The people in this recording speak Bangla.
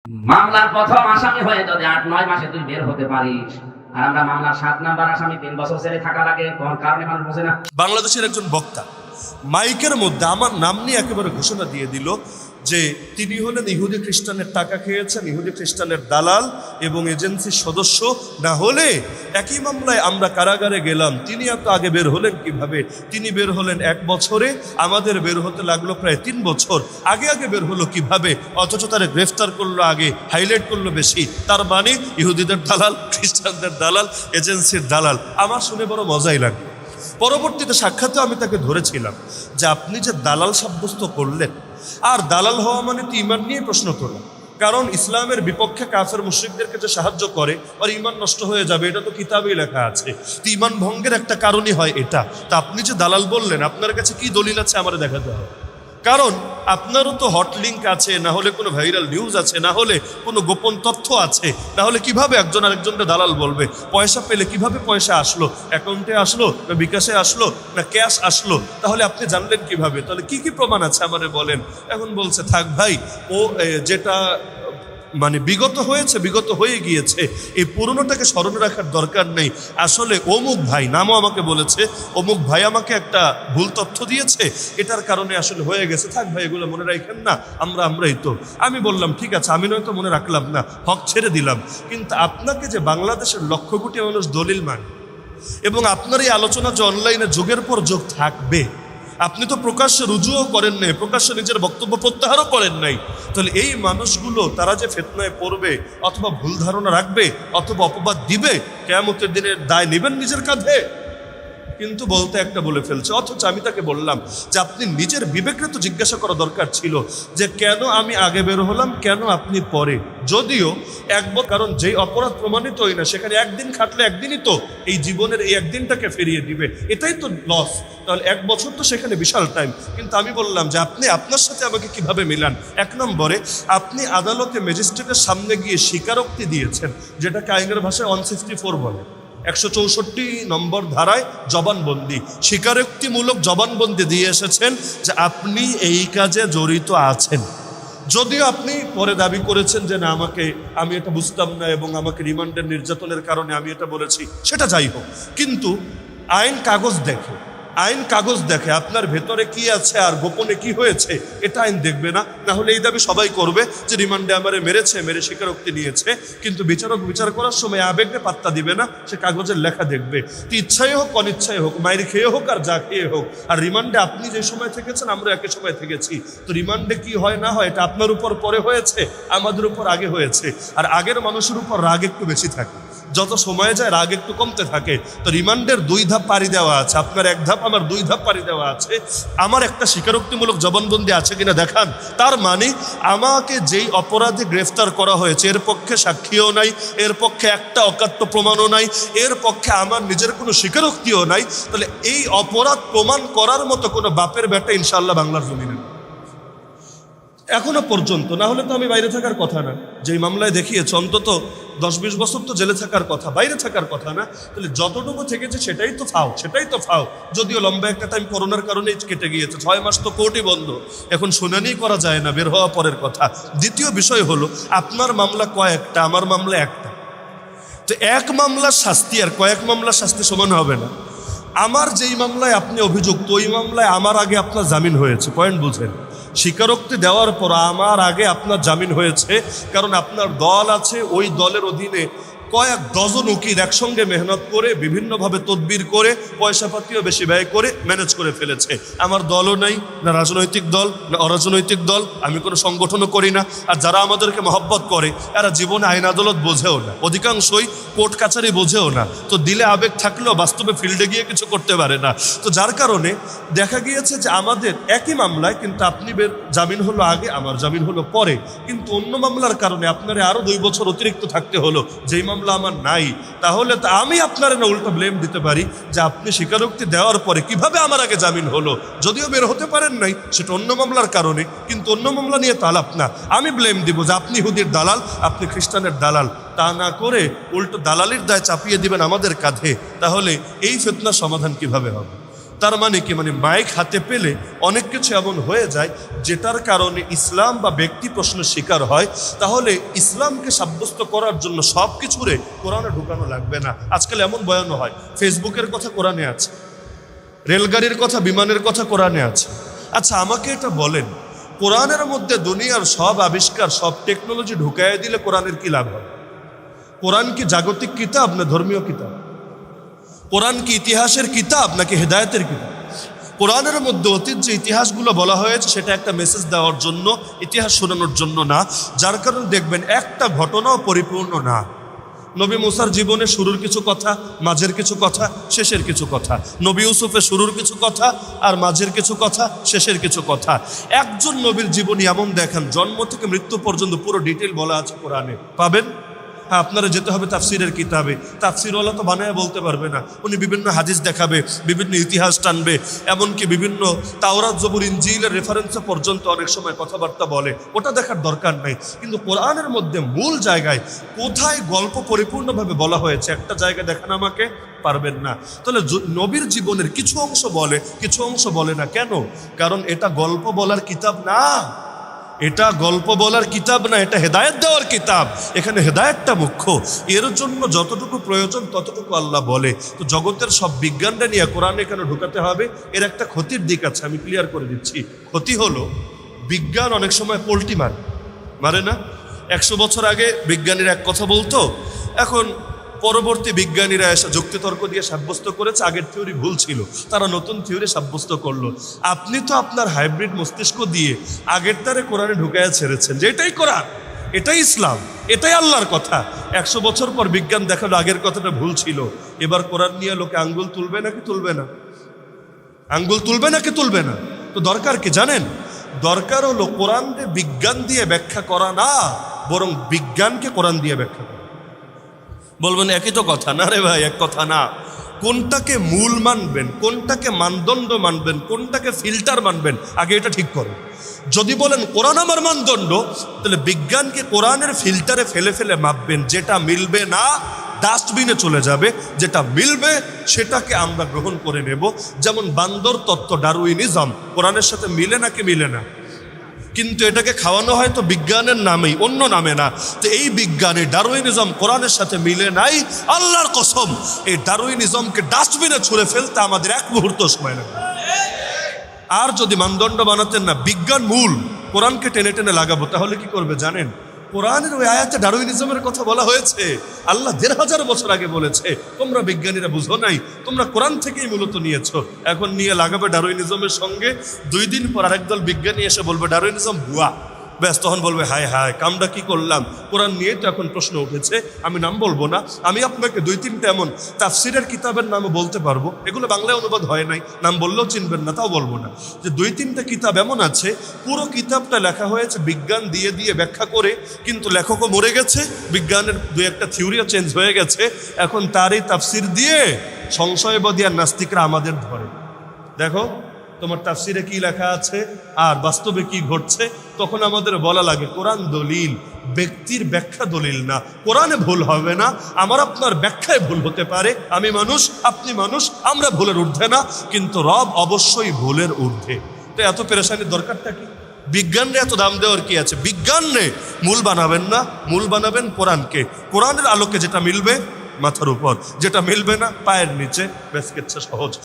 মামলার প্রথম আসামি হয়ে যদি ৮-৯ মাসে তুই বের হতে পারিস, আর আমরা মামলার ৭ নাম্বার আসামি 3 বছর জেলে থাকা লাগে, কোন কারণে মানুষ বোঝে না। বাংলাদেশের একজন বক্তা মাইকের মধ্যে আমার নাম নিয়ে একেবারে ঘোষণা দিয়ে দিল যে তিনি হলেন ইহুদি খ্রিস্টানের টাকা খেয়েছেন, ইহুদি খ্রিস্টানের দালাল এবং এজেন্সির সদস্য। না হলে একই মামলায় আমরা কারাগারে গেলাম, তিনি এত আগে বের হলেন কিভাবে? তিনি বের হলেন 1 বছরে, আমাদের বের হতে লাগলো প্রায় 3 বছর। আগে বের হলো কিভাবে? অথচ তারা গ্রেফতার করলো আগে, হাইলাইট করলো বেশি। তার মানে ইহুদিদের দালাল, খ্রিস্টানদের দালাল, এজেন্সির দালাল। আমার শুনে বড় মজাই লাগলো। পরবর্তীতে সাক্ষাতে আমি তাকে ধরেছিলাম যে আপনি যে দালাল সাব্যস্ত করলেন, আর দালাল হওয়া মানে তো ইমান নিয়ে প্রশ্ন তোলা। কারণ ইসলামের বিপক্ষে কাফের মুশরিকদেরকে যে সাহায্য করে আর ইমান নষ্ট হয়ে যাবে, এটা তো কিতাবেই লেখা আছে। তো ইমান ভঙ্গের একটা কারণই হয় এটা। তা আপনি যে দালাল বললেন, আপনার কাছে কি দলিল আছে আমার দেখাতে হবে। কারণ আপনারও তো হট লিঙ্ক আছে, না হলে কোনো ভাইরাল নিউজ আছে, না হলে কোনো গোপন তথ্য আছে। না হলে কিভাবে একজন আরেকজনকে দালাল বলবে? পয়সা পেলে কিভাবে পয়সা আসলো? অ্যাকাউন্টে আসলো, না বিকাশে আসলো, না ক্যাশ আসলো? তাহলে আপনি জানলেন কিভাবে? তাহলে কি কি প্রমাণ আছে আমারে বলেন। এখন বলছে থাক ভাই, ও যেটা মানে বিগত হয়েছে, বিগত হয়ে গিয়েছে, এই পুরনোটাকে স্মরণে রাখার দরকার নেই। আসলে অমুক ভাই, নামও আমাকে বলেছে, অমুক ভাই আমাকে একটা ভুল তথ্য দিয়েছে, এটার কারণে আসলে হয়ে গেছে। থাক ভাই, এগুলো মনে রাখেন না, আমরাই তো। আমি বললাম ঠিক আছে, আমি নয়তো মনে রাখলাম না, হক ছেড়ে দিলাম। কিন্তু আপনাকে যে বাংলাদেশের লক্ষ কোটি মানুষ দলিল মানে, এবং আপনার এই আলোচনা যে অনলাইনে যুগের পর যুগ থাকবে, আপনি তো প্রকাশ্যে রুজুও করেন নাই, প্রকাশ্যে নিজের বক্তব্য প্রত্যাহারও করেন নাই। তাহলে এই মানুষগুলো তারা যে ফিতনায় পড়বে, অথবা ভুল ধারণা রাখবে, অথবা অপবাদ দিবে, কিয়ামতের দিনের দায় নেবেন নিজের কাঁধে। কিন্তু বলতে একটা বলে ফেলছে। অথচ আমি তাকে বললাম যে আপনি নিজের বিবেককে তো জিজ্ঞাসা করা দরকার ছিল যে কেন আমি আগে বের হলাম, কেন আপনি পরে। যদিও কারণ যেই অপরাধ প্রমাণিত হয় না, সেখানে একদিন খাটলে একদিনই তো এই জীবনের এই একদিনটাকে ফিরিয়ে দিবে, এটাই তো লস। তাহলে 1 বছর তো সেখানে বিশাল টাইম। কিন্তু আমি বললাম যে আপনি আপনার সাথে আমাকে কিভাবে মিলান। 1 নম্বরে আপনি আদালতে ম্যাজিস্ট্রেটের সামনে গিয়ে স্বীকারোক্তি দিয়েছেন, যেটাকে আইনের ভাষায় 164 বলে, 164 নম্বর ধারায় জবানবন্দি, স্বীকারোক্তিমূলক জবানবন্দি দিয়ে এসেছেন যে আপনি এই কাজে জড়িত আছেন। যদিও আপনি পরে দাবি করেছেন যে না, আমি এটা বুঝতাম না এবং আমাকে রিমান্ডের নির্যাতনের কারণে আমি এটা বলেছি, সেটা যাই হোক। কিন্তু আইন কাগজ দেখে আপনার ভেতরে কি আছে আর গোপনে কি হয়েছে, এটা আইন দেখবে না। না হলে এই দাবি সবাই করবে যে রিমান্ডে আমারে মেরে স্বীকারোক্তি নিয়েছে। কিন্তু বিচারক বিচার করার সময় আবেগকে পাত্তা দিবে না, সে কাগজের লেখা দেখবে। তো ইচ্ছাই হোক অনিচ্ছাই হোক, মায়ের খেয়ে হোক আর যা খেয়ে হোক। আর রিমান্ডে আপনি যে সময় থেকেছেন, আমরা একই সময় থেকেছি। তো রিমান্ডে কি হয় না হয়, এটা আপনার উপর পরে হয়েছে, আমাদের উপর আগে হয়েছে। আর আগের মানুষের উপর রাগ একটু বেশি থাকে, যত সময় যায় রাগ একটু কমতে থাকে। তো রিমান্ডের 2 ধাপ পাড়ি দেওয়া আছে, আপনার 1 ধাপ, আমার 2 ধাপ পাড়ি দেওয়া আছে। আমার একটা স্বীকারোক্তিমূলক জবানবন্দি আছে কিনা দেখান। তার মানে আমাকে যেই অপরাধে গ্রেফতার করা হয়েছে, এর পক্ষে সাক্ষীও নাই, এর পক্ষে একটা অকাট্য প্রমাণও নাই, এর পক্ষে আমার নিজের কোনো স্বীকারোক্তিও নাই। তাহলে এই অপরাধ প্রমাণ করার মতো কোনো বাপের বেটা ইনশাআল্লাহ বাংলার জমিনে এখনো পর্যন্ত। না হলে তো আমি বাইরে থাকার কথা না। যেই মামলায় দেখিয়েছে অন্তত 10-20 বছর তো জেলে থাকার কথা, বাইরে থাকার কথা না। তাহলে যতটুকু থেকেছে সেটাই তো ফাও। যদিও লম্বা একটা টাইম করোনার কারণেই কেটে গিয়েছে, 6 মাস তো কোর্টই বন্ধ, এখন শুনানি করা যায় না, বের হওয়া পরের কথা। দ্বিতীয় বিষয় হলো, আপনার মামলা কয়েকটা, আমার মামলা একটা। তো 1 মামলার শাস্তি আর কয়েক মামলার শাস্তি সমান হবে না। আমার যেই মামলায় আপনি অভিযুক্ত, ওই মামলায় আমার আগে আপনার জামিন হয়েছে। পয়েন্ট বুঝেন? স্বীকারোক্তি দেওয়ার পর আমার আগে আপনার জামিন হয়েছে, কারণ আপনার দল আছে, ওই দলের অধীনে কয়েক ডজন উকিল একসঙ্গে মেহনত করে, বিভিন্নভাবে তদবির করে, পয়সাপাতিও বেশি ব্যয় করে ম্যানেজ করে ফেলেছে। আমার দলও নাই, না রাজনৈতিক দল না অরাজনৈতিক দল, আমি কোনো সংগঠনও করি না। আর যারা আমাদেরকে মহব্বত করে, এরা জীবনে আইন আদালত বোঝেও না, অধিকাংশই কোর্ট কাছারি বোঝেও না। তো দিলে আবেগ থাকলেও বাস্তবে ফিল্ডে গিয়ে কিছু করতে পারে না। তো যার কারণে দেখা গিয়েছে যে আমাদের একই মামলায় কিন্তু আপনি জামিন হলো আগে, আমার জামিন হলো পরে। কিন্তু অন্য মামলার কারণে আপনারা আরও 2 বছর অতিরিক্ত থাকতে হলো, যেই মামলা আমার নাই। তাহলে তো আমি আপনার না উল্টো ব্লেম দিতে পারি যে আপনি স্বীকারোক্তি দেওয়ার পরে কিভাবে আমার আগে জামিন হলো। যদিও বের হতে পারেন নাই, সেটা অন্য মামলার কারণে, কিন্তু অন্য মামলা নিয়ে তালাপ না। আমি ব্লেম দিব যে আপনি ইহুদির দালাল, আপনি খ্রিস্টানের দালাল। তা না করে উল্টো দালালির দায় চাপিয়ে দিবেন আমাদের কাঁধে। তাহলে এই ফিতনার সমাধান কিভাবে হবে? তার মানে কি, মানে মাইক হাতে পেলে অনেক কিছু এমন হয়ে যায় যেটার কারণে ইসলাম বা ব্যক্তি প্রশ্নের শিকার হয়। তাহলে ইসলামকে সাব্যস্ত করার জন্য সব কিছুরে কোরআনে ঢুকানো লাগবে না। আজকাল এমন বয়ানও হয়, ফেসবুকের কথা কোরআনে আছে, রেলগাড়ির কথা, বিমানের কথা কোরআনে আছে। আচ্ছা আমাকে এটা বলেন, কোরআনের মধ্যে দুনিয়ার সব আবিষ্কার, সব টেকনোলজি ঢুকাইয়া দিলে কোরআনের কি লাভ হবে? কোরআন কি জাগতিক কিতাব না ধর্মীয় কিতাব? কোরআন কি ইতিহাসের কিতাব নাকি হেদায়েতের কিতাব? কোরআনের মধ্যে অতীত যে ইতিহাসগুলো বলা হয়েছে সেটা একটা মেসেজ দেওয়ার জন্য, ইতিহাস শোনানোর জন্য না। যার কারণে দেখবেন একটা ঘটনাও পরিপূর্ণ না। নবী মুসার জীবনে শুরুর কিছু কথা, মাঝের কিছু কথা, শেষের কিছু কথা। নবী ইউসুফের শুরুর কিছু কথা আর মাঝের কিছু কথা, শেষের কিছু কথা। একজন নবীর জীবনী এমন দেখেন জন্ম থেকে মৃত্যু পর্যন্ত পুরো ডিটেল বলা আছে কোরআনে, পাবেন? হ্যাঁ, আপনারা যেতে হবে তাফসিরের কিতাবে। তাফসিরওয়ালা তো বানায় বলতে পারবে না, উনি বিভিন্ন হাদিস দেখাবে, বিভিন্ন ইতিহাস টানবে, এমনকি বিভিন্ন তাওরাত জবুর ইনজিলের রেফারেন্সে পর্যন্ত অনেক সময় কথাবার্তা বলে। ওটা দেখার দরকার নাই, কিন্তু কোরআনের মধ্যে মূল জায়গায় কোথায় গল্প পরিপূর্ণভাবে বলা হয়েছে একটা জায়গা দেখান আমাকে, পারবেন না। তাহলে নবীর জীবনের কিছু অংশ বলে, কিছু অংশ বলে না। কেন? কারণ এটা গল্প বলার কিতাব না, এটা গল্প বলার কিতাব না, এটা হেদায়েত দেওয়ার কিতাব। এখানে হেদায়েতটা মুখ্য। এর জন্য যতটুকু প্রয়োজন ততটুকু আল্লাহ বলে। তো জগতের সব বিজ্ঞানটা নিয়ে কোরআনে কেন ঢুকাতে হবে? এর একটা ক্ষতির দিক আছে, আমি ক্লিয়ার করে দিচ্ছি। ক্ষতি হলো, বিজ্ঞান অনেক সময় পোল্টি মারে না? 100 বছর আগে বিজ্ঞানীরা এক কথা বলতো, এখন পরবর্তী বিজ্ঞানীরা এসে যুক্তিতর্ক দিয়ে সাব্যস্ত করেছে আগের থিওরি ভুল ছিল, তারা নতুন থিওরি সাব্যস্ত করলো। আপনি তো আপনার হাইব্রিড মস্তিষ্ক দিয়ে আগের তারে কোরআনে ঢুকাইয়া ছেড়েছেন যে এটাই কোরআন, এটাই ইসলাম, এটাই আল্লাহর কথা। 100 বছর পর বিজ্ঞান দেখালো আগের কথাটা ভুল ছিল। এবার কোরআন নিয়ে লোকে আঙ্গুল তুলবে নাকি তুলবে না? আঙ্গুল তুলবে নাকি তুলবে না? তো দরকার কি জানেন? দরকার হলো কোরআনকে বিজ্ঞান দিয়ে ব্যাখ্যা করা না, বরং বিজ্ঞানকে কোরআন দিয়ে ব্যাখ্যা করা। বলবেন একই তো কথা। না রে ভাই, এক কথা না। কোনটাকে মূল মানবেন, কোনটাকে মানদণ্ড মানবেন, কোনটাকে ফিল্টার মানবেন, আগে এটা ঠিক করুন। যদি বলেন কোরআন আমার মানদণ্ড, তাহলে বিজ্ঞানকে কোরআনের ফিল্টারে ফেলে ফেলে মাপবেন। যেটা মিলবে না ডাস্টবিনে চলে যাবে, যেটা মিলবে সেটাকে আমরা গ্রহণ করে নেব। যেমন বান্দর তত্ত্ব, ডারউইনিজম কোরআনের সাথে মিলে নাকি মিলে না? কিন্তু এটাকে খাওয়ানো হয় তো বিজ্ঞানের নামেই, অন্য নামে না। তো এই বিজ্ঞানে ডারউইনিজম কোরআনের সাথে মিলে নাই। আল্লাহর কসম, এই ডারউইনিজমকে ডাস্টবিনে ছুঁড়ে ফেলতে আমাদের এক মুহূর্ত সময় লাগবে। আর যদি মানদণ্ড বানাতেন না, বিজ্ঞান মূল, কোরআনকে টেনে টেনে লাগাবো, তাহলে কি করবে জানেন? কোরআনের ওই আয়াতে ডারউইনিজমের কথা বলা হয়েছে। আল্লাহ 1500 বছর আগে বলেছে, তোমরা বিজ্ঞানীরা বুঝো নাই, তোমরা কোরআন থেকেই মূলত নিয়েছো। এখন নিয়ে লাগাবে ডারউইনিজমের সঙ্গে। 2 দিন পর আরেকদল বিজ্ঞানী এসে বলবে ডারউইনিজম ভুয়া। ব্যাস, তখন বলবে হায় হায়, কামটা কি করলাম। কোরআন নিয়ে তো এখন প্রশ্ন উঠেছে। আমি নাম বলবো না, আমি আপনাকে 2-3টা এমন তাফসিরের কিতাবের নামও বলতে পারবো, এগুলো বাংলায় অনুবাদ হয় নাই, নাম বললেও চিনবেন না, তাও বলবো না। যে 2-3টা কিতাব এমন আছে, পুরো কিতাবটা লেখা হয়েছে বিজ্ঞান দিয়ে দিয়ে ব্যাখ্যা করে, কিন্তু লেখকও মরে গেছে, বিজ্ঞানের 2-1টা থিওরিও চেঞ্জ হয়ে গেছে। এখন তারই তাফসির দিয়ে সংশয়বাদী আর নাস্তিকরা আমাদের ধরে, দেখো তোমার তাফসিরে কি লেখা আছে আর বাস্তবে কি ঘটছে। তখন আমাদের বলা লাগে কোরআন দলিল, ব্যক্তির ব্যাখ্যা দলিল না। কোরআনে ভুল হবে না, আমার আপনার ব্যাখ্যায় ভুল হতে পারে। আমি মানুষ, আপনি মানুষ, আমরা ভুলের ঊর্ধ্বে না, কিন্তু রব অবশ্যই ভুলের ঊর্ধ্বে। তো এত পেরেশানির দরকারটা কি? বিজ্ঞানরে এত দাম দেওয়ার কি আছে? বিজ্ঞানরে মূল বানাবেন না, মূল বানাবেন কোরআনকে। কোরআনের আলোকে যেটা মিলবে মাথার উপর, যেটা মিলবে না পায়ের নিচে। ব্যাস, কেচ্ছা সহজ।